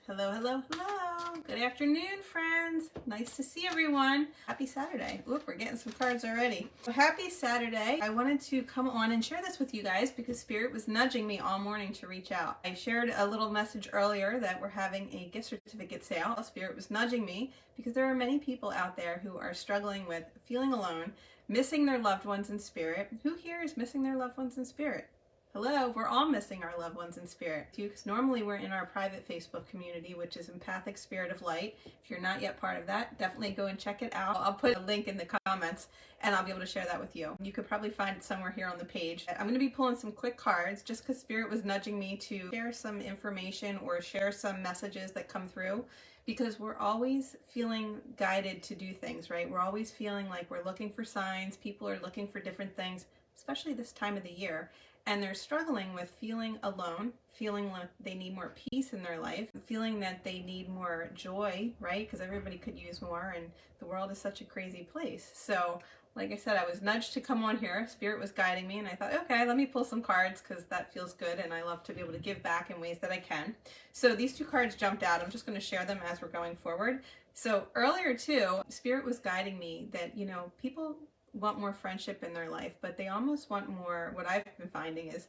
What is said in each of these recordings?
Hello, hello, hello. Good afternoon, friends. Nice to see everyone. Happy Saturday. Oop, we're getting some cards already. So happy Saturday. I wanted to come on and share this with you guys because Spirit was nudging me all morning to reach out. I shared a little message earlier that we're having a gift certificate sale. Spirit was nudging me because there are many people out there who are struggling with feeling alone, missing their loved ones in spirit. Who here is missing their loved ones in spirit? Hello, we're all missing our loved ones in spirit. Because normally we're in our private Facebook community, which is Empathic Spirit of Light. If you're not yet part of that, definitely go and check it out. I'll put a link in the comments and I'll be able to share that with you. You could probably find it somewhere here on the page. I'm going to be pulling some quick cards just because Spirit was nudging me to share some information or share some messages that come through. Because we're always feeling guided to do things, right? We're always feeling like we're looking for signs. People are looking for different things, especially this time of the year. And they're struggling with feeling alone, feeling like they need more peace in their life, feeling that they need more joy, right? Because everybody could use more and the world is such a crazy place. So, like I said, I was nudged to come on here. Spirit was guiding me and I thought, okay, let me pull some cards because that feels good and I love to be able to give back in ways that I can. So these two cards jumped out. I'm just going to share them as we're going forward. So earlier too, Spirit was guiding me that, people want more friendship in their life, but they almost want more. What I've been finding is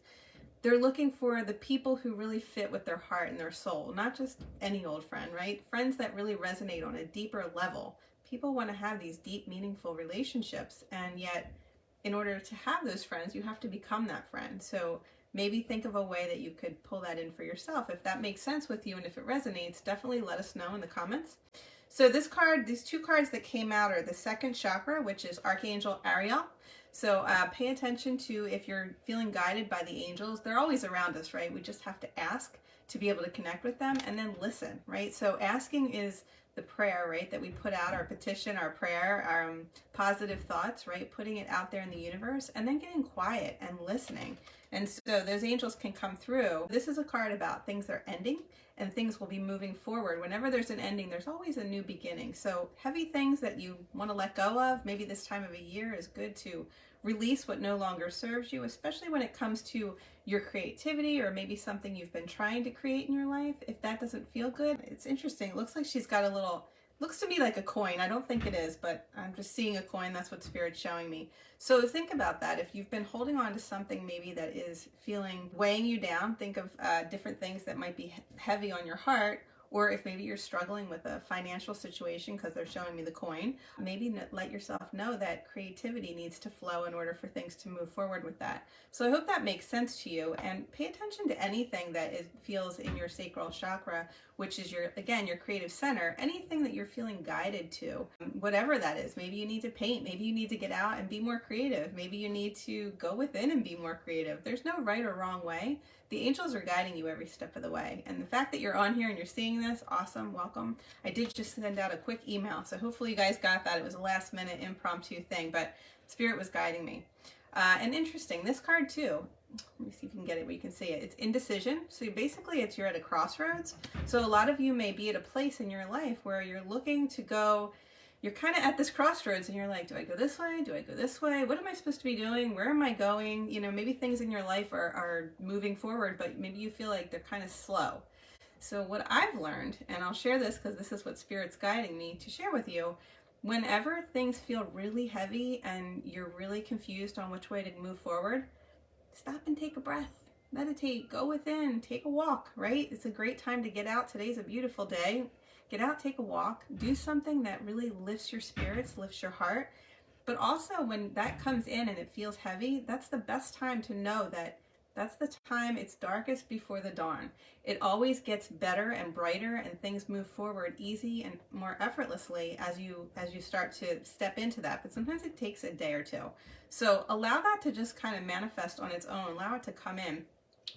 they're looking for the people who really fit with their heart and their soul, not just any old friend, right? Friends that really resonate on a deeper level. People want to have these deep, meaningful relationships, and yet in order to have those friends, you have to become that friend. So maybe think of a way that you could pull that in for yourself. If that makes sense with you and if it resonates, definitely let us know in the comments. So these two cards that came out are the second chakra, which is Archangel Ariel. So pay attention to if you're feeling guided by the angels. They're always around us, right? We just have to ask to be able to connect with them and then listen, right? So asking is the prayer, right? That we put out, our petition, our prayer, our positive thoughts, right? Putting it out there in the universe and then getting quiet and listening. And so those angels can come through. This is a card about things that are ending and things will be moving forward. Whenever there's an ending, there's always a new beginning. So heavy things that you want to let go of, maybe this time of a year is good to release what no longer serves you, especially when it comes to your creativity or maybe something you've been trying to create in your life. If that doesn't feel good, it's interesting. It looks like she's got a little, looks to me like a coin. I don't think it is, but I'm just seeing a coin. That's what Spirit's showing me. So think about that. If you've been holding on to something maybe that is weighing you down, think of different things that might be heavy on your heart. Or if maybe you're struggling with a financial situation because they're showing me the coin, maybe let yourself know that creativity needs to flow in order for things to move forward with that. So I hope that makes sense to you, and pay attention to anything that feels in your sacral chakra, which is your creative center, anything that you're feeling guided to, whatever that is. Maybe you need to paint, maybe you need to get out and be more creative, maybe you need to go within and be more creative. There's no right or wrong way. The angels are guiding you every step of the way. And the fact that you're on here and you're seeing this, awesome, welcome. I did just send out a quick email, so hopefully you guys got that. It was a last minute impromptu thing, but Spirit was guiding me. And interesting, this card too, let me see if you can get it where you can see it. It's indecision. So basically you're at a crossroads. So a lot of you may be at a place in your life where you're looking to go, you're kind of at this crossroads and you're like, do I go this way? Do I go this way? What am I supposed to be doing? Where am I going? Maybe things in your life are moving forward, but maybe you feel like they're kind of slow. So what I've learned, and I'll share this because this is what Spirit's guiding me to share with you, whenever things feel really heavy and you're really confused on which way to move forward, stop and take a breath. Meditate, go within, take a walk, right? It's a great time to get out. Today's a beautiful day. Get out, take a walk, do something that really lifts your spirits, lifts your heart. But also when that comes in and it feels heavy, that's the best time to know that that's the time it's darkest before the dawn. It always gets better and brighter and things move forward easy and more effortlessly as you start to step into that. But sometimes it takes a day or two. So allow that to just kind of manifest on its own. Allow it to come in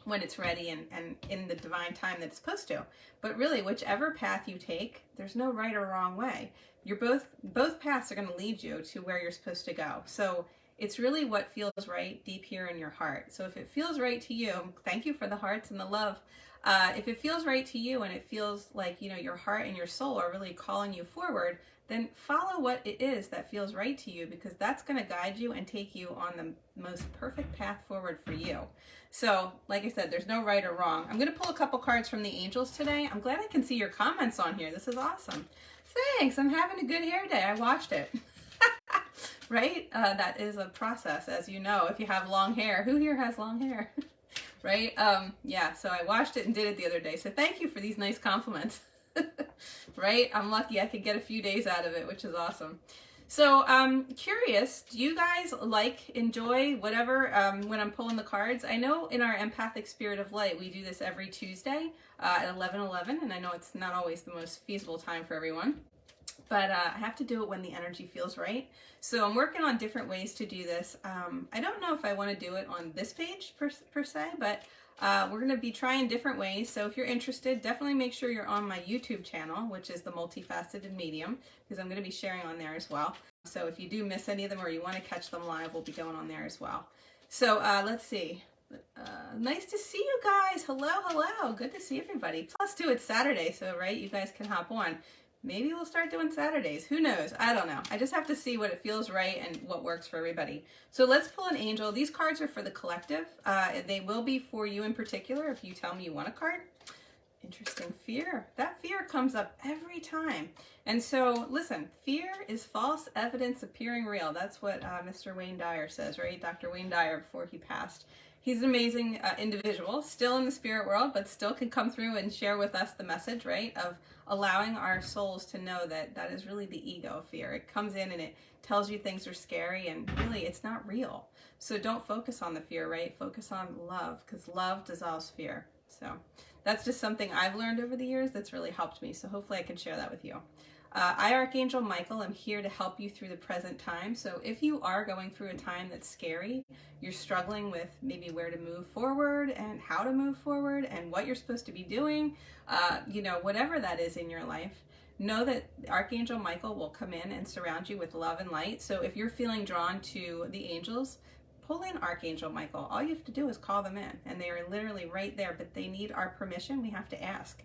when it's ready and in the divine time that it's supposed to. But really, whichever path you take, there's no right or wrong way. You're both paths are going to lead you to where you're supposed to go. So it's really what feels right deep here in your heart. So if it feels right to you, thank you for the hearts and the love. If it feels right to you and it feels like, your heart and your soul are really calling you forward, then follow what it is that feels right to you, because that's going to guide you and take you on the most perfect path forward for you. So, like I said, there's no right or wrong. I'm going to pull a couple cards from the angels today. I'm glad I can see your comments on here. This is awesome. Thanks. I'm having a good hair day. I washed it. Right? That is a process, as you know, if you have long hair. Who here has long hair? Right? Yeah, so I washed it and did it the other day. So thank you for these nice compliments. Right? I'm lucky I could get a few days out of it, which is awesome. So curious, do you guys enjoy whatever when I'm pulling the cards? I know in our empathic spirit of light, we do this every Tuesday at 11:11, and I know it's not always the most feasible time for everyone, but I have to do it when the energy feels right. So I'm working on different ways to do this. I don't know if I want to do it on this page per se, but we're going to be trying different ways. So if you're interested, definitely make sure you're on my YouTube channel, which is the Multifaceted Medium, because I'm going to be sharing on there as well. So if you do miss any of them or you want to catch them live, we'll be going on there as well. So let's see. Nice to see you guys. Hello. Good to see everybody. Let's do it Saturday, so right, you guys can hop on. Maybe we'll start doing Saturdays. Who knows? I don't know. I just have to see what it feels right and what works for everybody. So let's pull an angel. These cards are for the collective. They will be for you in particular if you tell me you want a card. Interesting. Fear. That fear comes up every time. And so, listen, fear is false evidence appearing real. That's what Mr. Wayne Dyer says, right? Dr. Wayne Dyer before he passed. He's an amazing individual, still in the spirit world, but still can come through and share with us the message, right, of allowing our souls to know that that is really the ego fear. It comes in and it tells you things are scary, and really it's not real. So don't focus on the fear, right? Focus on love, because love dissolves fear. So that's just something I've learned over the years that's really helped me. So hopefully I can share that with you. I, Archangel Michael, am here to help you through the present time. So if you are going through a time that's scary, you're struggling with maybe where to move forward and how to move forward and what you're supposed to be doing, whatever that is in your life, know that Archangel Michael will come in and surround you with love and light. So if you're feeling drawn to the angels, pull in Archangel Michael. All you have to do is call them in, and they are literally right there, but they need our permission. We have to ask.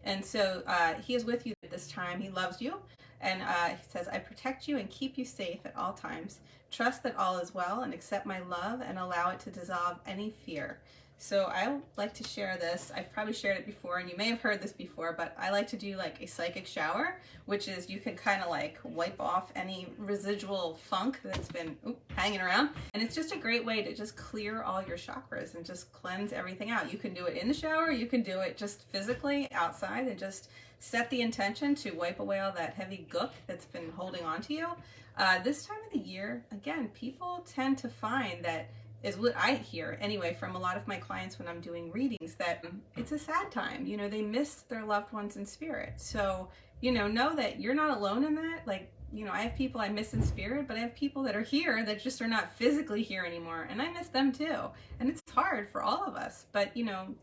And so he is with you at this time. He loves you. And he says, I protect you and keep you safe at all times. Trust that all is well and accept my love and allow it to dissolve any fear. So I would like to share this. I've probably shared it before, and you may have heard this before, but I like to do like a psychic shower, which is you can kind of like wipe off any residual funk that's been hanging around. And it's just a great way to just clear all your chakras and just cleanse everything out. You can do it in the shower. You can do it just physically outside and just set the intention to wipe away all that heavy gook that's been holding on to you. This time of the year, again, people tend to find that, is what I hear anyway from a lot of my clients when I'm doing readings, that it's a sad time. They miss their loved ones in spirit. So, know that you're not alone in that. Like, I have people I miss in spirit, but I have people that are here that just are not physically here anymore. And I miss them too. And it's hard for all of us. But,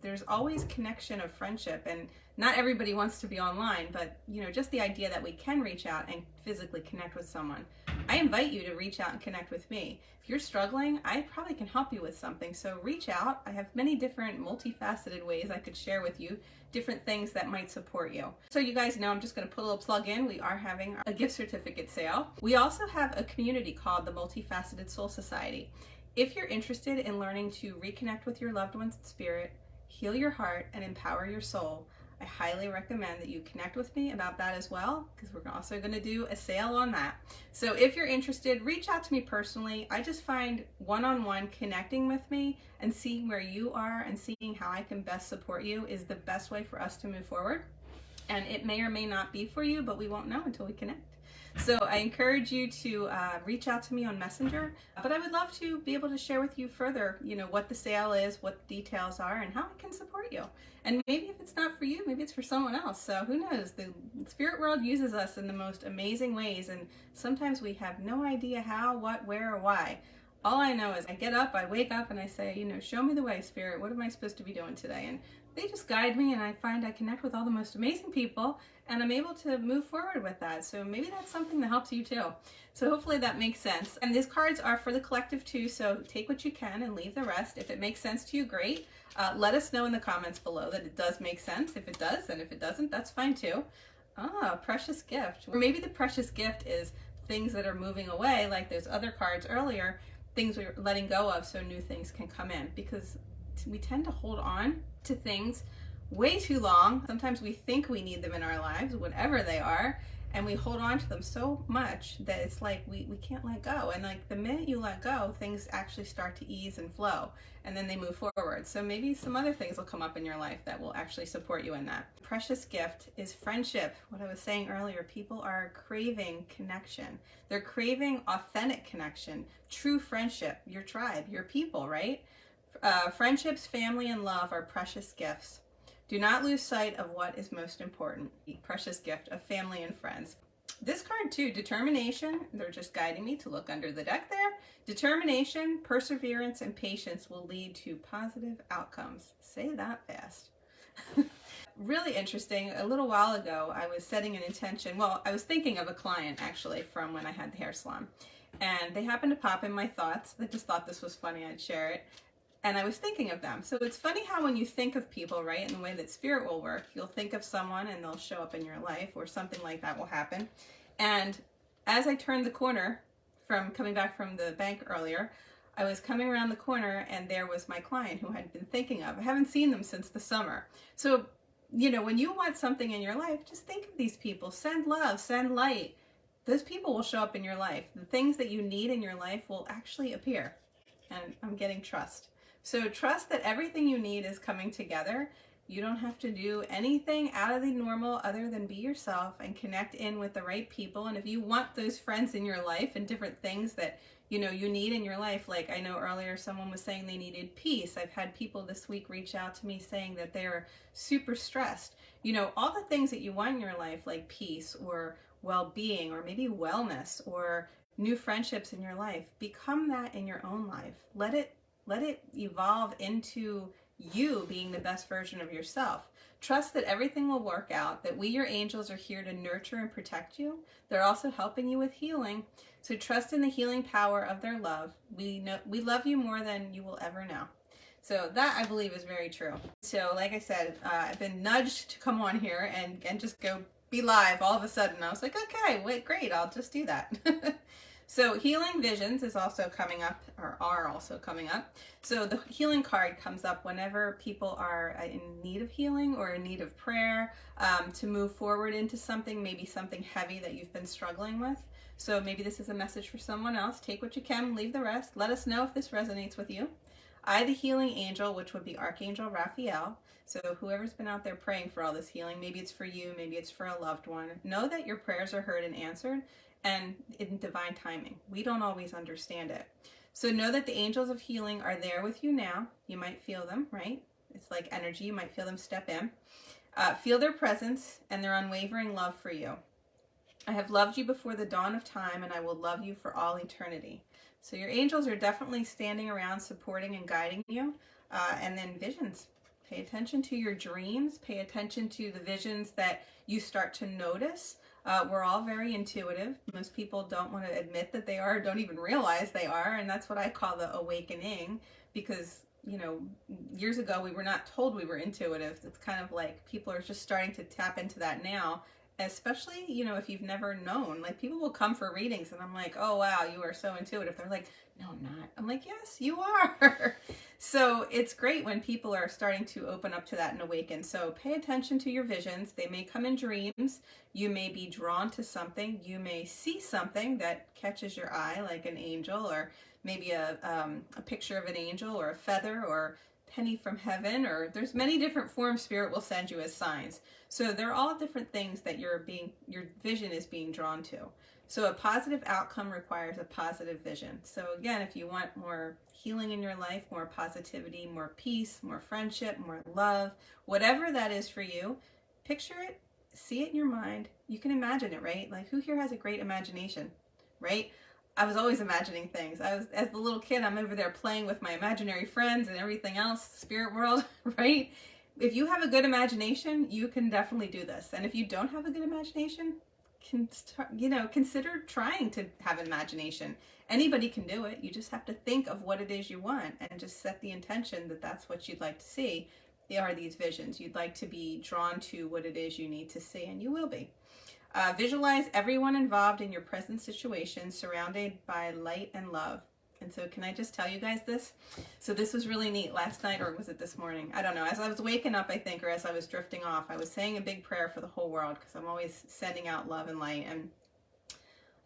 there's always connection of friendship, and not everybody wants to be online, but, just the idea that we can reach out and physically connect with someone. I invite you to reach out and connect with me. If you're struggling, I probably can help you with something. So reach out. I have many different multifaceted ways I could share with you, different things that might support you. So you guys know, I'm just going to put a little plug in. We are having a gift certificate sale. We also have a community called the Multifaceted Soul Society. If you're interested in learning to reconnect with your loved ones in spirit, heal your heart, and empower your soul, I highly recommend that you connect with me about that as well, because we're also going to do a sale on that. So if you're interested, reach out to me personally. I just find one-on-one connecting with me and seeing where you are and seeing how I can best support you is the best way for us to move forward. And it may or may not be for you, but we won't know until we connect. So I encourage you to reach out to me on Messenger, but I would love to be able to share with you further, what the sale is, what the details are, and how I can support you. And maybe if it's not for you, maybe it's for someone else. So who knows? The spirit world uses us in the most amazing ways, and sometimes we have no idea how, what, where, or why. All I know is I get up, I wake up, and I say, show me the way, Spirit. What am I supposed to be doing today? And they just guide me, and I find I connect with all the most amazing people, and I'm able to move forward with that. So maybe that's something that helps you too. So hopefully that makes sense. And these cards are for the collective too, so take what you can and leave the rest. If it makes sense to you, great. Let us know in the comments below that it does make sense. If it does, and if it doesn't, that's fine too. Precious gift. Or maybe the precious gift is things that are moving away, like those other cards earlier, things we're letting go of so new things can come in, because we tend to hold on to things way too long. Sometimes we think we need them in our lives, whatever they are, and we hold on to them so much that it's like we can't let go. And like the minute you let go, things actually start to ease and flow, and then they move forward. So maybe some other things will come up in your life that will actually support you in that. Precious gift is friendship. What I was saying earlier, people are craving connection. They're craving authentic connection, true friendship, your tribe, your people, right? Friendships, family, and love are precious gifts. Do not lose sight of what is most important. The precious gift of family and friends. This card too, determination. They're just guiding me to look under the deck there. Determination, perseverance, and patience will lead to positive outcomes. Say that fast. Really interesting. A little while ago, I was setting an intention. Well, I was thinking of a client actually from when I had the hair salon. And they happened to pop in my thoughts. I just thought this was funny. I'd share it. And I was thinking of them. So it's funny how when you think of people, right, in the way that spirit will work, you'll think of someone and they'll show up in your life, or something like that will happen. And as I turned the corner from coming back from the bank earlier, I was coming around the corner and there was my client who I'd been thinking of. I haven't seen them since the summer. So, you know, when you want something in your life, just think of these people. Send love, send light. Those people will show up in your life. The things that you need in your life will actually appear. And I'm getting trust. So trust that everything you need is coming together. You don't have to do anything out of the normal other than be yourself and connect in with the right people. And if you want those friends in your life and different things that you know you need in your life, like I know earlier someone was saying they needed peace. I've had people this week reach out to me saying that they're super stressed. You know, all the things that you want in your life, like peace or well-being or maybe wellness or new friendships in your life, become that in your own life. Let it evolve into you being the best version of yourself. Trust that everything will work out, that we, your angels, are here to nurture and protect you. They're also helping you with healing. So trust in the healing power of their love. We love you more than you will ever know. So that, I believe, is very true. So like I said, I've been nudged to come on here and just go be live all of a sudden. I was like, okay, wait, great, I'll just do that. So healing visions is also coming up, or are also coming up. So the healing card comes up whenever people are in need of healing or in need of prayer, to move forward into something, maybe something heavy that you've been struggling with. So maybe this is a message for someone else. Take what you can, leave the rest. Let us know if this resonates with you. I, the healing angel, which would be Archangel Raphael. So whoever's been out there praying for all this healing, maybe it's for you, maybe it's for a loved one. Know that your prayers are heard and answered, and in divine timing. We don't always understand it. So know that the angels of healing are there with you now. You might feel them, right? It's like energy. You might feel them step in. Feel their presence and their unwavering love for you. I have loved you before the dawn of time, and I will love you for all eternity. So your angels are definitely standing around supporting and guiding you. And then visions. Pay attention to your dreams. Pay attention to the visions that you start to notice. We're all very intuitive. Most people don't want to admit that they are, don't even realize they are, and that's what I call the awakening, because, you know, years ago we were not told we were intuitive. It's kind of like people are just starting to tap into that now, especially, you know, if you've never known. Like, people will come for readings and I'm like, oh wow, you are so intuitive. They're like, no, I'm not. I'm like, yes, you are. So it's great when people are starting to open up to that and awaken. So pay attention to your visions. They may come in dreams. You may be drawn to something. You may see something that catches your eye, like an angel, or maybe a picture of an angel, or a feather, or penny from heaven, or there's many different forms Spirit will send you as signs. So they're all different things that your vision is being drawn to. So a positive outcome requires a positive vision. So again, if you want more healing in your life, more positivity, more peace, more friendship, more love, whatever that is for you, picture it, see it in your mind. You can imagine it, right? Like, who here has a great imagination, right? I was always imagining things. As the little kid, I'm over there playing with my imaginary friends and everything else, spirit world, right? If you have a good imagination, you can definitely do this. And if you don't have a good imagination, consider trying to have imagination. Anybody can do it. You just have to think of what it is you want and just set the intention that that's what you'd like to see. They are these visions. You'd like to be drawn to what it is you need to see, and you will be. Visualize everyone involved in your present situation surrounded by light and love. And so can I just tell you guys this? So this was really neat last night, or was it this morning? I don't know. As I was waking up, I think, or as I was drifting off, I was saying a big prayer for the whole world because I'm always sending out love and light. And I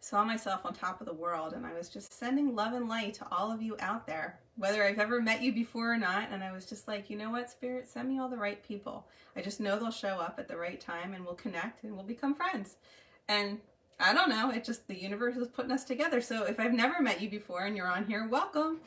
saw myself on top of the world, and I was just sending love and light to all of you out there, whether I've ever met you before or not. And I was just like, you know what, Spirit, send me all the right people. I just know they'll show up at the right time, and we'll connect and we'll become friends. And I don't know, it just, the universe is putting us together. So if I've never met you before and you're on here, welcome.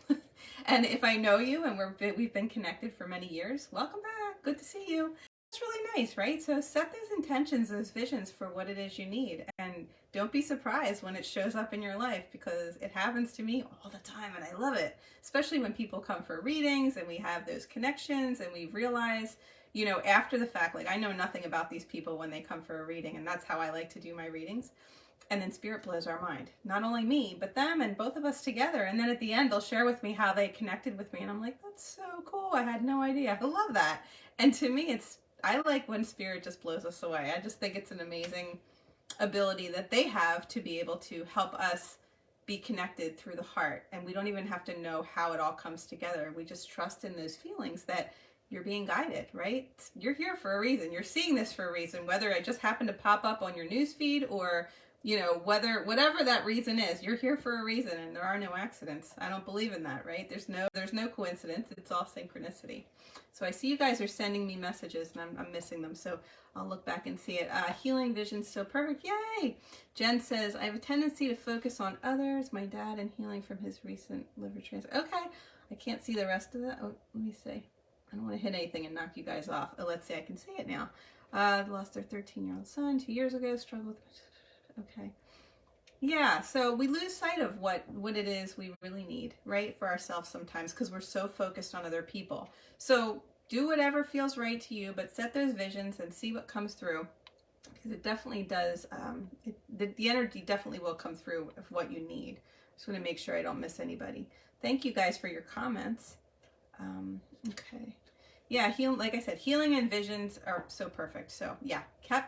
And if I know you and we've been connected for many years, welcome back. Good to see you. It's really nice, right? So set those intentions, those visions for what it is you need. And don't be surprised when it shows up in your life, because it happens to me all the time and I love it. Especially when people come for readings and we have those connections and we realize, you know, after the fact, like I know nothing about these people when they come for a reading, and that's how I like to do my readings. And then Spirit blows our mind. Not only me, but them and both of us together. And then at the end, they'll share with me how they connected with me. And I'm like, that's so cool. I had no idea. I love that. And to me, I like when Spirit just blows us away. I just think it's an amazing ability that they have to be able to help us be connected through the heart. And we don't even have to know how it all comes together. We just trust in those feelings that you're being guided, right? You're here for a reason. You're seeing this for a reason, whether it just happened to pop up on your news feed or, you know, whatever that reason is, you're here for a reason, and there are no accidents. I don't believe in that, right? There's no coincidence. It's all synchronicity. So I see you guys are sending me messages, and I'm missing them. So I'll look back and see it. Healing vision's so perfect. Yay! Jen says, I have a tendency to focus on others, my dad, and healing from his recent liver transplant. Okay. I can't see the rest of that. Oh, let me see. I don't want to hit anything and knock you guys off. Oh, let's see. I can see it now. Lost their 13-year-old son 2 years ago. Struggled with... Okay. Yeah, so we lose sight of what it is we really need, right, for ourselves sometimes, because we're so focused on other people. So do whatever feels right to you, but set those visions and see what comes through, because it definitely does. The energy definitely will come through of what you need. Just want to make sure I don't miss anybody. Thank you guys for your comments. Okay. Yeah, like I said, healing and visions are so perfect. So yeah,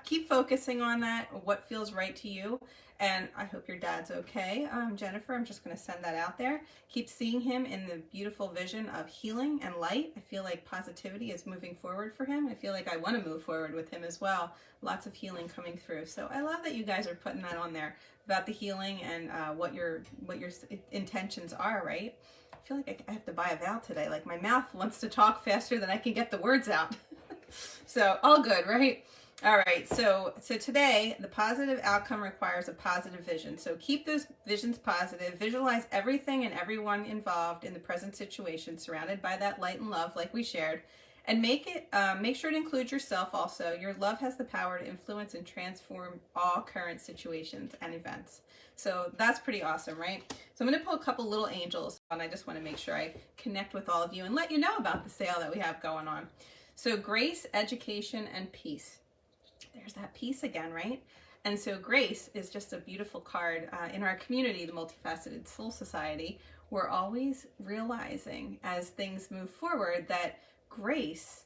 keep focusing on that, what feels right to you. And I hope your dad's okay. Jennifer, I'm just going to send that out there. Keep seeing him in the beautiful vision of healing and light. I feel like positivity is moving forward for him. I feel like I want to move forward with him as well. Lots of healing coming through. So I love that you guys are putting that on there about the healing and what your intentions are, right? I feel like I have to buy a vowel today. Like my mouth wants to talk faster than I can get the words out. So all good, right? All right. So today the positive outcome requires a positive vision. So keep those visions positive. Visualize everything and everyone involved in the present situation surrounded by that light and love, like we shared, and make sure to include yourself also. Your love has the power to influence and transform all current situations and events. So that's pretty awesome, right? So I'm going to pull a couple little angels, and I just want to make sure I connect with all of you and let you know about the sale that we have going on. So grace, education, and peace. There's that peace again, right? And so grace is just a beautiful card. In our community, the Multifaceted Soul Society, we're always realizing as things move forward that grace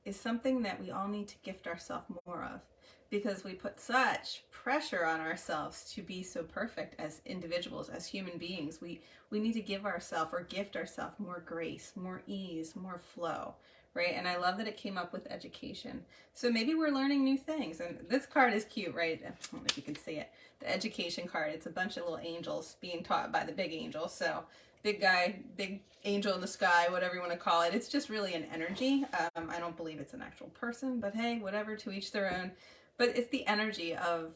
is something that we all need to gift ourselves more of, because we put such pressure on ourselves to be so perfect as individuals, as human beings. We need to give ourselves or gift ourselves more grace, more ease, more flow, right? And I love that it came up with education. So maybe we're learning new things. And this card is cute, right? I don't know if you can see it. The education card, it's a bunch of little angels being taught by the big angel. So big guy, big angel in the sky, whatever you want to call it. It's just really an energy. I don't believe it's an actual person, but hey, whatever, to each their own. But it's the energy of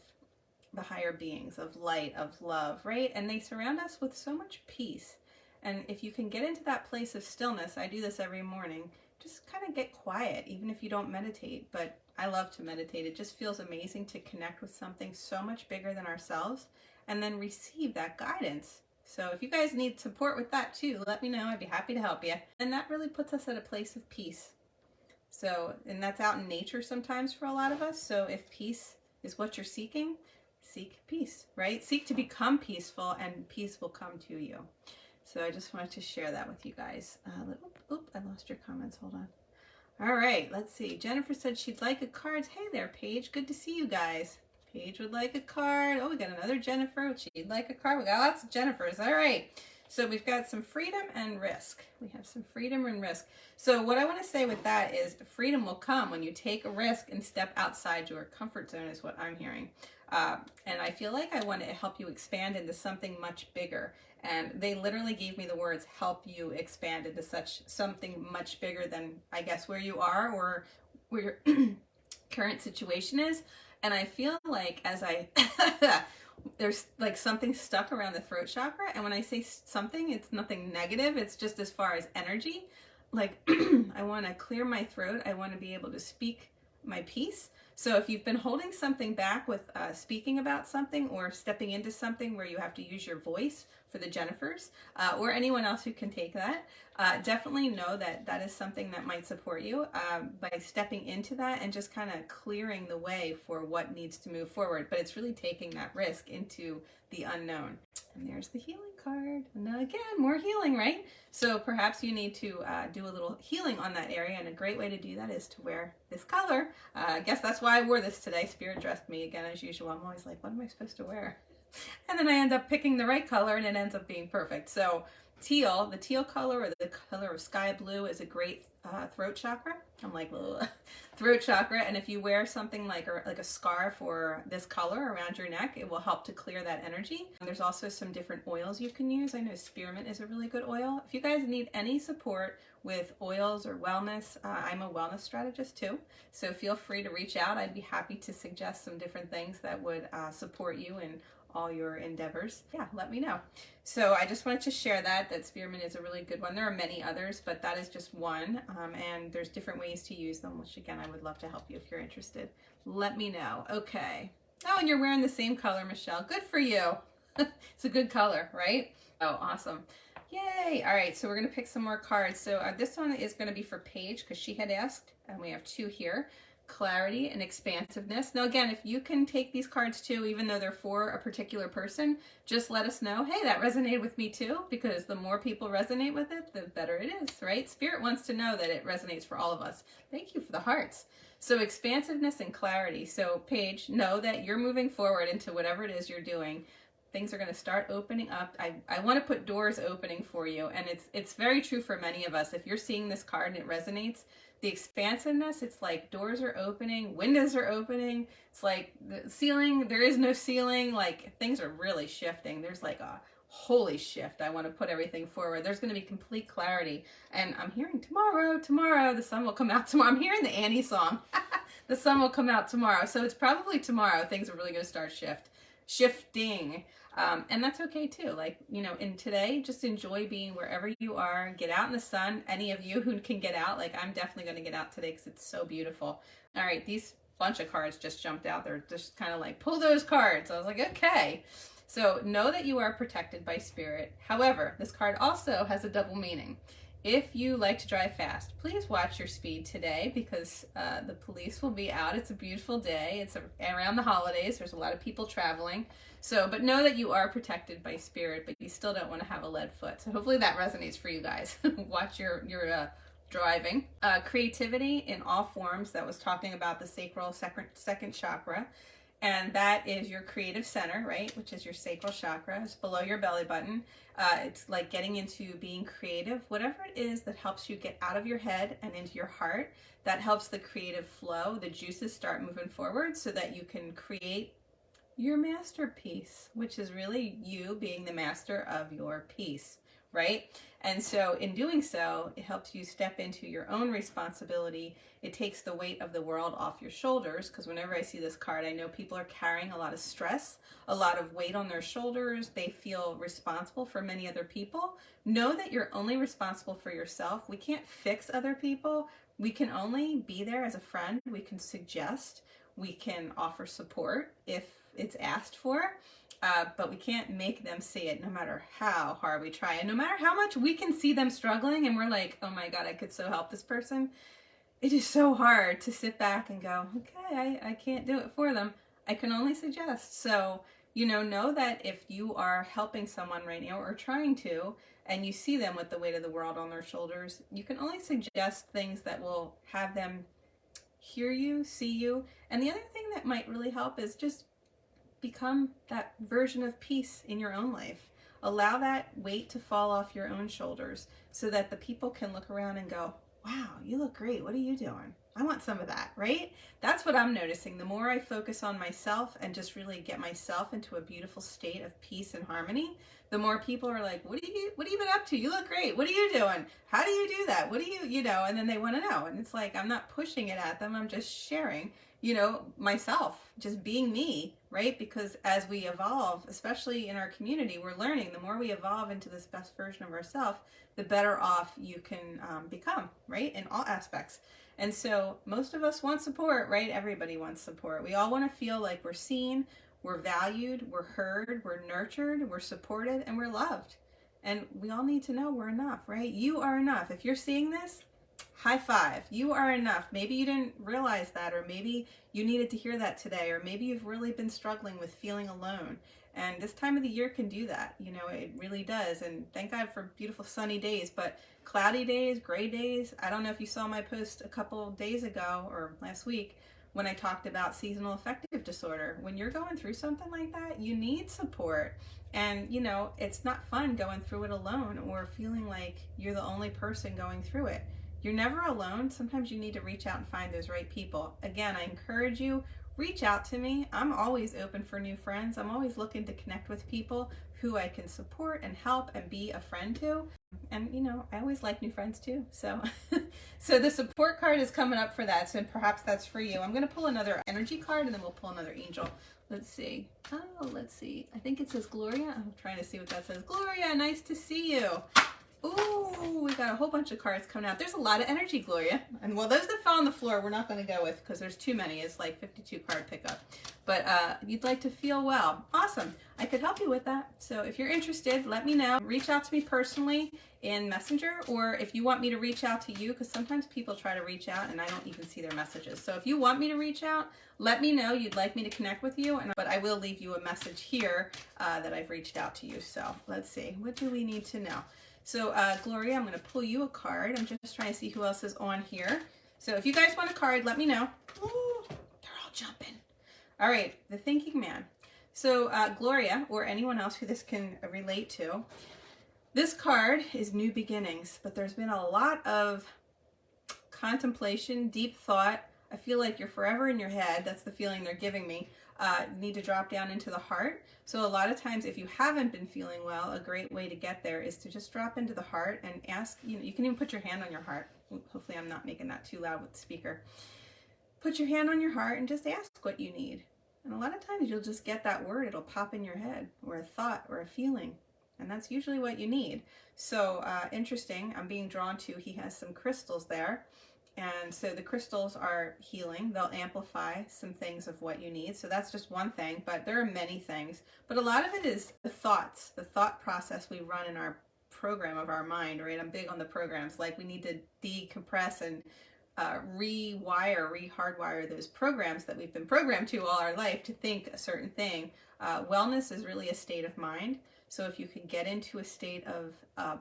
the higher beings, of light, of love, right? And they surround us with so much peace. And if you can get into that place of stillness, I do this every morning, just kind of get quiet, even if you don't meditate. But I love to meditate. It just feels amazing to connect with something so much bigger than ourselves and then receive that guidance. So if you guys need support with that too, let me know. I'd be happy to help you. And that really puts us at a place of peace. So, and that's out in nature sometimes for a lot of us. So if peace is what you're seeking, seek peace, right? Seek to become peaceful, and peace will come to you. So I just wanted to share that with you guys. Oop, I lost your comments. Hold on. All right, let's see. Jennifer said she'd like a card. Hey there, Paige. Good to see you guys. Paige would like a card. Oh, we got another Jennifer. She'd like a card. We got lots of Jennifers. All right. So we've got some freedom and risk. We have some freedom and risk. So what I want to say with that is freedom will come when you take a risk and step outside your comfort zone is what I'm hearing. And I feel like I want to help you expand into something much bigger. And they literally gave me the words, help you expand into something much bigger than, I guess, where you are or where your current situation is. And I feel like as there's like something stuck around the throat chakra. And when I say something, it's nothing negative. It's just as far as energy. Like I want to clear my throat. I want to be able to speak my piece. So if you've been holding something back with speaking about something or stepping into something where you have to use your voice for the Jennifers or anyone else who can take that, definitely know that that is something that might support you by stepping into that and just kind of clearing the way for what needs to move forward. But it's really taking that risk into the unknown. And there's the healing card. And again, more healing, right? So perhaps you need to do a little healing on that area. And a great way to do that is to wear this color. I guess that's why I wore this today. Spirit dressed me again as usual. I'm always like, what am I supposed to wear? And then I end up picking the right color and it ends up being perfect. So teal, the teal color or the color of sky blue is a great throat chakra. I'm like, throat chakra. And if you wear something like a scarf or this color around your neck, it will help to clear that energy. And there's also some different oils you can use. I know spearmint is a really good oil. If you guys need any support with oils or wellness, I'm a wellness strategist too. So feel free to reach out. I'd be happy to suggest some different things that would support you in all your endeavors. Yeah, let me know. So I just wanted to share that spearmint is a really good one. There are many others, but that is just one. And there's different ways to use them, which again, I would love to help you if you're interested. Let me know. Okay. Oh, and you're wearing the same color, Michelle. Good for you. It's a good color, right? Oh, awesome. Yay. All right. So we're going to pick some more cards. So this one is going to be for Paige because she had asked, and we have two here. Clarity and expansiveness. Now again, if you can take these cards too, even though they're for a particular person, just let us know, hey, that resonated with me too, because the more people resonate with it, the better it is, right? Spirit wants to know that it resonates for all of us. Thank you for the hearts. So expansiveness and clarity. So Paige, know that you're moving forward into whatever it is you're doing. Things are going to start opening up. I want to put doors opening for you. And it's very true for many of us. If you're seeing this card and it resonates, the expansiveness, it's like doors are opening, windows are opening. It's like the ceiling, there is no ceiling. Like things are really shifting. There's like a holy shift. I want to put everything forward. There's going to be complete clarity. And I'm hearing tomorrow, the sun will come out tomorrow. I'm hearing the Annie song. The sun will come out tomorrow. So it's probably tomorrow things are really going to start shifting. And that's okay too. Like, you know, in today, just enjoy being wherever you are. Get out in the sun. Any of you who can get out, like I'm definitely going to get out today because it's so beautiful. All right, these bunch of cards just jumped out. They're just kind of like, pull those cards. I was like, okay. So know that you are protected by spirit. However, this card also has a double meaning. If you like to drive fast, please watch your speed today because the police will be out. It's a beautiful day. It's around the holidays. There's a lot of people traveling. So, but know that you are protected by spirit, but you still don't want to have a lead foot. So hopefully that resonates for you guys. Watch your driving. Creativity in all forms. That was talking about the sacral second chakra. And that is your creative center, right? Which is your sacral chakra. It's below your belly button. It's like getting into being creative. Whatever it is that helps you get out of your head and into your heart, that helps the creative flow. The juices start moving forward so that you can create your masterpiece, which is really you being the master of your piece, right? And so in doing so, it helps you step into your own responsibility. It takes the weight of the world off your shoulders, because whenever I see this card, I know people are carrying a lot of stress, a lot of weight on their shoulders. They feel responsible for many other people. Know that you're only responsible for yourself. We can't fix other people. We can only be there as a friend. We can suggest. We can offer support if it's asked for. But we can't make them see it no matter how hard we try. And no matter how much we can see them struggling and we're like, oh my God, I could so help this person. It is so hard to sit back and go, okay, I can't do it for them. I can only suggest. So, know that if you are helping someone right now or trying to, and you see them with the weight of the world on their shoulders, you can only suggest things that will have them hear you, see you. And the other thing that might really help is just become that version of peace in your own life. Allow that weight to fall off your own shoulders so that the people can look around and go, wow, you look great. What are you doing? I want some of that, right? That's what I'm noticing. The more I focus on myself and just really get myself into a beautiful state of peace and harmony, the more people are like, what have you been up to? You look great. What are you doing? How do you do that? What do you and then they want to know. And it's like, I'm not pushing it at them. I'm just sharing, myself, just being me, right? Because as we evolve, especially in our community, we're learning the more we evolve into this best version of ourselves, the better off you can become, right? In all aspects. And so most of us want support, right? Everybody wants support. We all want to feel like we're seen, we're valued, we're heard, we're nurtured, we're supported, and we're loved. And we all need to know we're enough, right? You are enough. If you're seeing this, high five. You are enough. Maybe you didn't realize that, or maybe you needed to hear that today, or maybe you've really been struggling with feeling alone. And this time of the year can do that. It really does. And thank God for beautiful sunny days, but cloudy days, gray days. I don't know if you saw my post a couple days ago or last week when I talked about seasonal affective disorder. When you're going through something like that, you need support. And, it's not fun going through it alone or feeling like you're the only person going through it. You're never alone. Sometimes you need to reach out and find those right people. Again, I encourage you, reach out to me. I'm always open for new friends. I'm always looking to connect with people who I can support and help and be a friend to. And, I always like new friends too. So, so the support card is coming up for that. So perhaps that's for you. I'm going to pull another energy card and then we'll pull another angel. Let's see. Oh, let's see. I think it says Gloria. I'm trying to see what that says. Gloria, nice to see you. Ooh, we got a whole bunch of cards coming out. There's a lot of energy, Gloria. And well, those that fell on the floor, we're not going to go with because there's too many. It's like 52 card pickup. But you'd like to feel well. Awesome. I could help you with that. So if you're interested, let me know. Reach out to me personally in Messenger, or if you want me to reach out to you, because sometimes people try to reach out and I don't even see their messages. So if you want me to reach out, let me know you'd like me to connect with you. But I will leave you a message here that I've reached out to you. So let's see. What do we need to know? So, Gloria, I'm going to pull you a card. I'm just trying to see who else is on here. So if you guys want a card, let me know. Ooh, they're all jumping. All right, the Thinking Man. So, Gloria, or anyone else who this can relate to, this card is New Beginnings, but there's been a lot of contemplation, deep thought. I feel like you're forever in your head. That's the feeling they're giving me. Need to drop down into the heart. So a lot of times if you haven't been feeling well, a great way to get there is to just drop into the heart and ask, you can even put your hand on your heart. Hopefully I'm not making that too loud with the speaker. Put your hand on your heart and just ask what you need. And a lot of times you'll just get that word. It'll pop in your head, or a thought or a feeling. And that's usually what you need. So interesting, I'm being drawn to, he has some crystals there. And so the crystals are healing. They'll amplify some things of what you need. So that's just one thing, but there are many things. But a lot of it is the thoughts, the thought process we run in our program of our mind, right? I'm big on the programs. Like we need to decompress and rehardwire those programs that we've been programmed to all our life to think a certain thing. Wellness is really a state of mind. So if you can get into a state of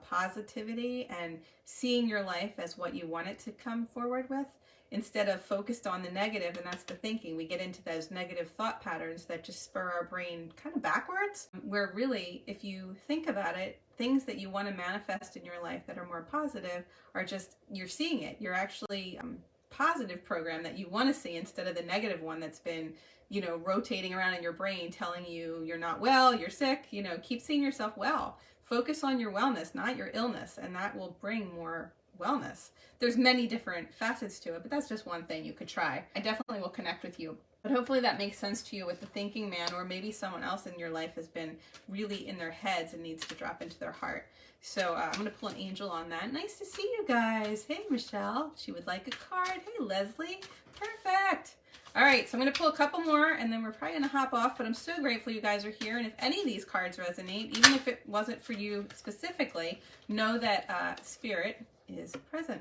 positivity and seeing your life as what you want it to come forward with, instead of focused on the negative, and that's the thinking, we get into those negative thought patterns that just spur our brain kind of backwards, where really, if you think about it, things that you want to manifest in your life that are more positive are just, you're seeing it. You're actually positive program that you want to see instead of the negative one that's been rotating around in your brain telling you you're not well, you're sick. Keep seeing yourself well. Focus on your wellness, not your illness, and that will bring more wellness. There's many different facets to it, but that's just one thing you could try. I definitely will connect with you. But hopefully that makes sense to you with the Thinking Man, or maybe someone else in your life has been really in their heads and needs to drop into their heart. So I'm going to pull an angel on that. Nice to see you guys. Hey, Michelle. She would like a card. Hey, Leslie. Perfect. All right, so I'm going to pull a couple more, and then we're probably going to hop off, but I'm so grateful you guys are here. And if any of these cards resonate, even if it wasn't for you specifically, know that Spirit is present.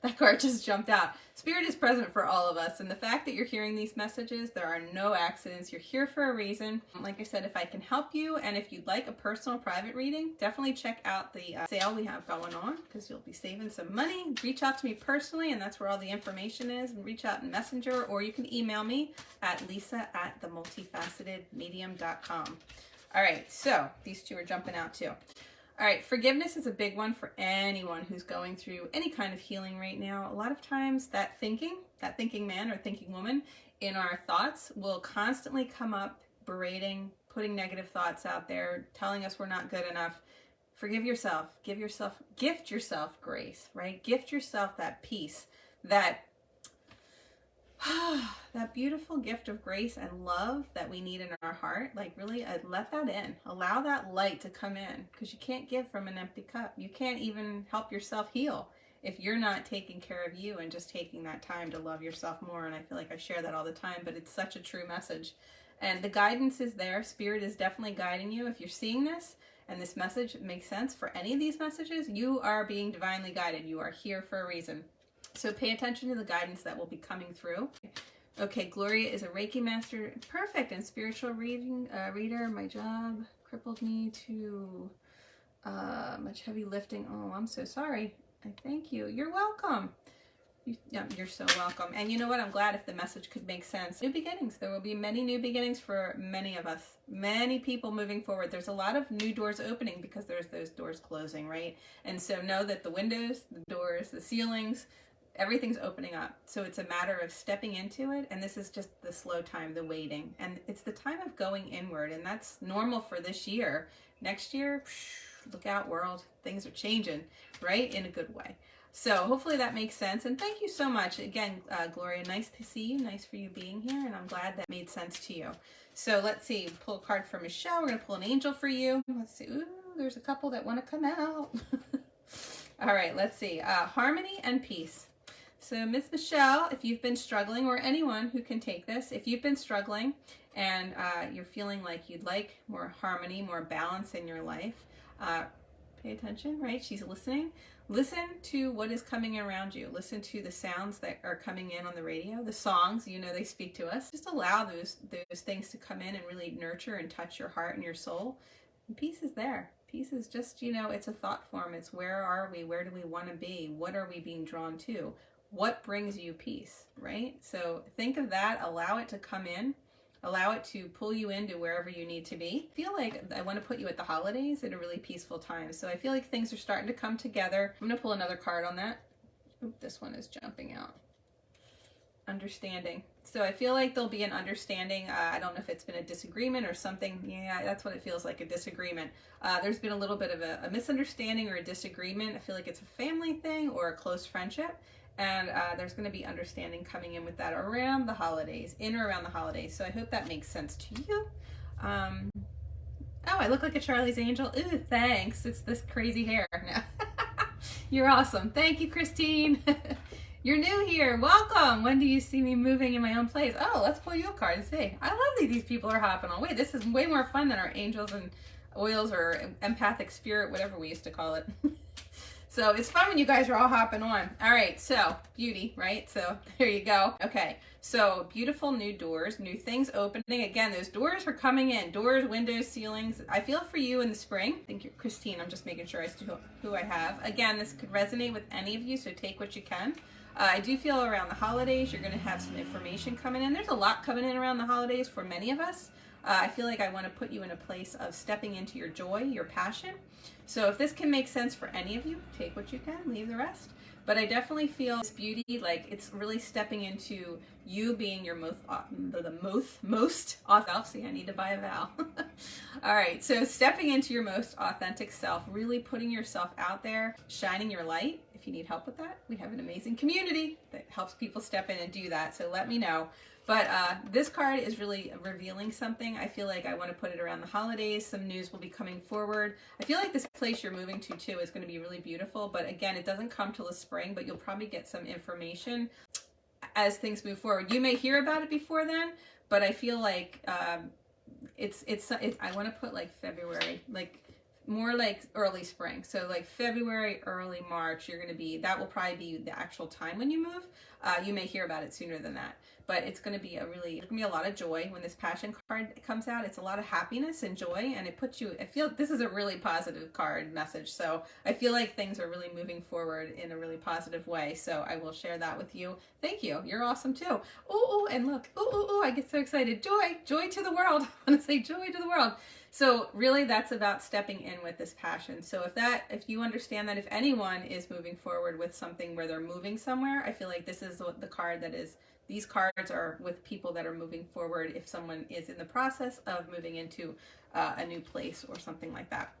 That card just jumped out. Spirit is present for all of us, and the fact that you're hearing these messages, there are no accidents. You're here for a reason. Like I said, if I can help you, and if you'd like a personal private reading, definitely check out the sale we have going on, because you'll be saving some money. Reach out to me personally, and that's where all the information is. And reach out in Messenger, or you can email me at lisa@themultifacetedmedium.com. All right, so these two are jumping out too. All right, forgiveness is a big one for anyone who's going through any kind of healing right now. A lot of times that thinking man or thinking woman in our thoughts will constantly come up berating, putting negative thoughts out there, telling us we're not good enough. Forgive yourself, gift yourself grace, right? Gift yourself that peace, that beautiful gift of grace and love that we need in our heart. Like really let that in. Allow that light to come in, because you can't give from an empty cup. You can't even help yourself heal if you're not taking care of you and just taking that time to love yourself more. And I feel like I share that all the time, but it's such a true message. And the guidance is there. Spirit is definitely guiding you. If you're seeing this and this message makes sense for any of these messages, you are being divinely guided. You are here for a reason. So pay attention to the guidance that will be coming through. Okay, Gloria is a Reiki master. Perfect. And spiritual reader. My job crippled me to much heavy lifting. Oh, I'm so sorry. I thank you. You're welcome. You're so welcome. And you know what? I'm glad if the message could make sense. New beginnings. There will be many new beginnings for many of us. Many people moving forward. There's a lot of new doors opening because there's those doors closing, right? And so know that the windows, the doors, the ceilings, everything's opening up. So it's a matter of stepping into it. And this is just the slow time, the waiting. And it's the time of going inward. And that's normal for this year. Next year, look out, world. Things are changing, right? In a good way. So hopefully that makes sense. And thank you so much. Again, Gloria, nice to see you. Nice for you being here. And I'm glad that made sense to you. So let's see. Pull a card for Michelle. We're going to pull an angel for you. Let's see. Ooh, there's a couple that want to come out. All right, let's see. Harmony and peace. So Miss Michelle, if you've been struggling, or anyone who can take this, if you've been struggling and you're feeling like you'd like more harmony, more balance in your life, pay attention, right? She's listening. Listen to what is coming around you. Listen to the sounds that are coming in on the radio, the songs, you know, they speak to us. Just allow those things to come in and really nurture and touch your heart and your soul. And peace is there. Peace is just, you know, it's a thought form. It's where are we? Where do we want to be? What are we being drawn to? What brings you peace, right? So think of that, allow it to come in, allow it to pull you into wherever you need to be. I feel like I want to put you at the holidays at a really peaceful time. So I feel like things are starting to come together. I'm going to pull another card on that. Oop, this one is jumping out. Understanding. So I feel like there'll be an understanding. I don't know if it's been a disagreement or something. Yeah, that's what it feels like, a disagreement. There's been a little bit of a misunderstanding or a disagreement. I feel like it's a family thing or a close friendship. And there's going to be understanding coming in with that around the holidays, in or around the holidays. So I hope that makes sense to you. Oh, I look like a Charlie's Angel. Ooh, thanks. It's this crazy hair. No. You're awesome. Thank you, Christine. You're new here. Welcome. When do you see me moving in my own place? Oh, let's pull you a card and see. I love that these people are hopping on. Wait, this is way more fun than our angels and oils or empathic spirit, whatever we used to call it. So it's fun when you guys are all hopping on. All right, so beauty, right? So there you go. Okay, so beautiful new doors, new things opening. Again, those doors are coming in. Doors, windows, ceilings. I feel for you in the spring. I think you're Christine. I'm just making sure I see who I have. Again, this could resonate with any of you, so take what you can. I do feel around the holidays, you're going to have some information coming in. There's a lot coming in around the holidays for many of us. I feel like I want to put you in a place of stepping into your joy, your passion. So if this can make sense for any of you, take what you can, leave the rest. But I definitely feel this beauty, like it's really stepping into you being your most authentic. See, I need to buy a vowel. All right, so stepping into your most authentic self, really putting yourself out there, shining your light. If you need help with that, we have an amazing community that helps people step in and do that. So let me know. But this card is really revealing something. I feel like I want to put it around the holidays. Some news will be coming forward. I feel like this place you're moving to too is going to be really beautiful. But again, it doesn't come till the spring, but you'll probably get some information as things move forward. You may hear about it before then, but I feel like I want to put like February, like more like early spring. So like February, early March, that will probably be the actual time when you move. You may hear about it sooner than that, but it's going to be a lot of joy when this passion card comes out. It's a lot of happiness and joy, and I feel this is a really positive card message. So I feel like things are really moving forward in a really positive way. So I will share that with you. Thank you. You're awesome too. Ooh, and look. Ooh, I get so excited. Joy to the world. I want to say joy to the world. So really that's about stepping in with this passion. So if you understand that if anyone is moving forward with something where they're moving somewhere, I feel like this is the card that is, these cards are with people that are moving forward if someone is in the process of moving into a new place or something like that.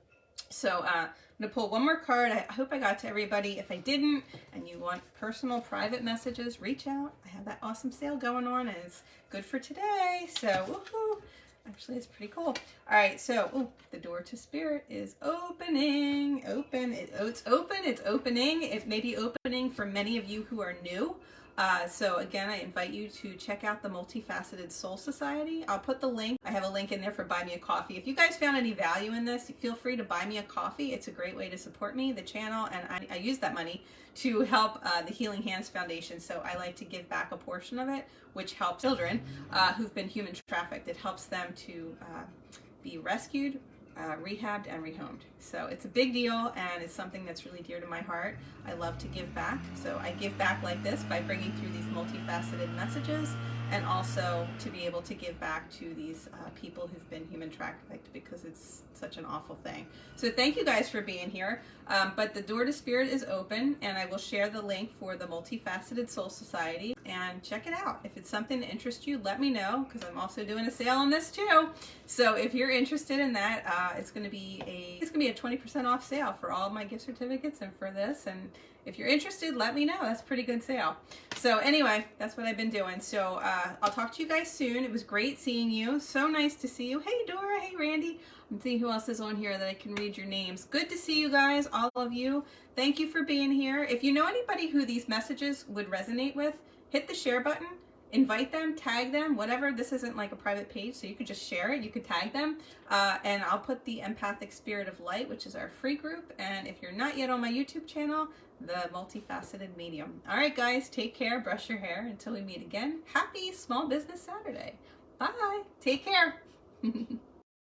So I'm going to pull one more card. I hope I got to everybody. If I didn't and you want personal private messages, reach out. I have that awesome sale going on and it's good for today. So woohoo. Actually, it's pretty cool. All right, so the door to spirit is opening. It's opening. It may be opening for many of you who are new. So again, I invite you to check out the Multifaceted Soul Society. I'll put the link. I have a link in there for Buy Me a Coffee. If you guys found any value in this, feel free to buy me a coffee. It's a great way to support me, the channel, and I use that money to help the Healing Hands Foundation. So I like to give back a portion of it, which helps children who've been human trafficked. It helps them to be rescued, rehabbed, and rehomed. So it's a big deal, and it's something that's really dear to my heart. I love to give back. So I give back like this by bringing through these multifaceted messages, and also to be able to give back to these people who've been human trafficked, because it's such an awful thing. So thank you guys for being here. But the door to spirit is open, and I will share the link for the Multifaceted Soul Society, and check it out. If it's something that interests you, let me know, because I'm also doing a sale on this too. So if you're interested in that, it's going to be a 20% off sale for all my gift certificates and for this. And if you're interested, let me know. That's a pretty good sale. So anyway, that's what I've been doing. So I'll talk to you guys soon. It was great seeing you. So nice to see you. Hey, Dora. Hey, Randy. I'm seeing who else is on here that I can read your names. Good to see you guys, all of you. Thank you for being here. If you know anybody who these messages would resonate with, hit the share button. Invite them, tag them, whatever. This isn't like a private page, so you could just share it. You could tag them, and I'll put the Empathic Spirit of Light, which is our free group. And if you're not yet on my YouTube channel, the Multifaceted Medium. All right, guys, take care. Brush your hair until we meet again. Happy Small Business Saturday. Bye. Take care.